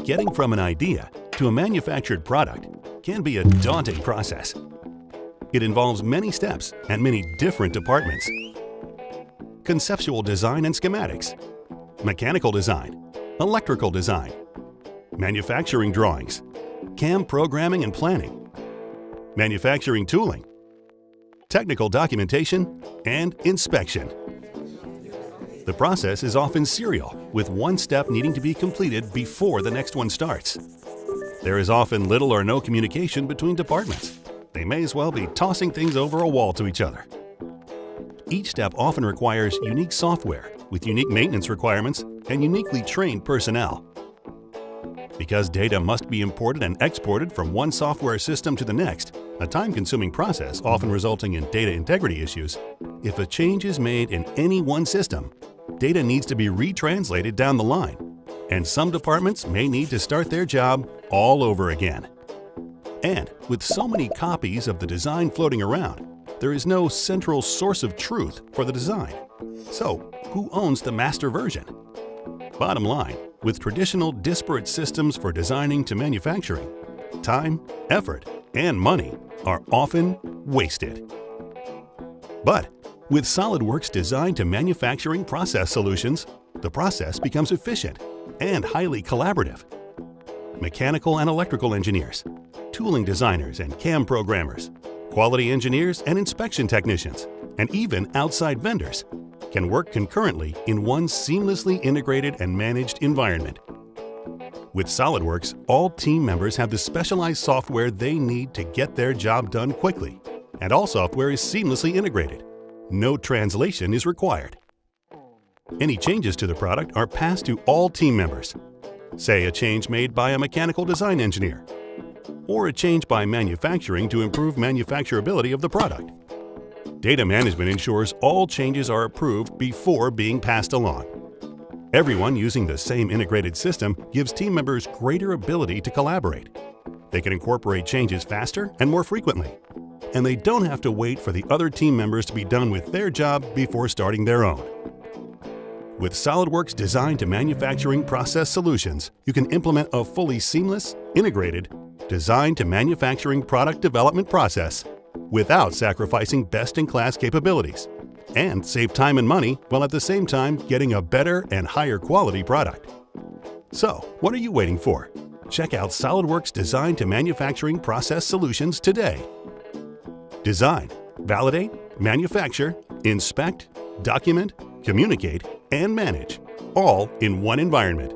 Getting from an idea to a manufactured product can be a daunting process. It involves many steps and many different departments. Conceptual design and schematics, mechanical design, electrical design, manufacturing drawings, CAM programming and planning, manufacturing tooling, technical documentation, and inspection. The process is often serial, with one step needing to be completed before the next one starts. There is often little or no communication between departments. They may as well be tossing things over a wall to each other. Each step often requires unique software with unique maintenance requirements and uniquely trained personnel. Because data must be imported and exported from one software system to the next, a time-consuming process often resulting in data integrity issues, if a change is made in any one system, data needs to be retranslated down the line, and some departments may need to start their job all over again. And with so many copies of the design floating around, there is no central source of truth for the design. So, who owns the master version? Bottom line, with traditional disparate systems for designing to manufacturing, time, effort, and money are often wasted. But with SOLIDWORKS design to manufacturing process solutions, the process becomes efficient and highly collaborative. Mechanical and electrical engineers, tooling designers and CAM programmers, quality engineers and inspection technicians, and even outside vendors can work concurrently in one seamlessly integrated and managed environment. With SOLIDWORKS, all team members have the specialized software they need to get their job done quickly, and all software is seamlessly integrated. No translation is required. Any changes to the product are passed to all team members. Say a change made by a mechanical design engineer, or a change by manufacturing to improve manufacturability of the product. Data management ensures all changes are approved before being passed along. Everyone using the same integrated system gives team members greater ability to collaborate. They can incorporate changes faster and more frequently, and they don't have to wait for the other team members to be done with their job before starting their own. With SOLIDWORKS Design to Manufacturing Process Solutions, you can implement a fully seamless, integrated, design to manufacturing product development process without sacrificing best-in-class capabilities, and save time and money while at the same time getting a better and higher quality product. So, what are you waiting for? Check out SOLIDWORKS Design to Manufacturing Process Solutions today. Design, validate, manufacture, inspect, document, communicate, and manage, all in one environment.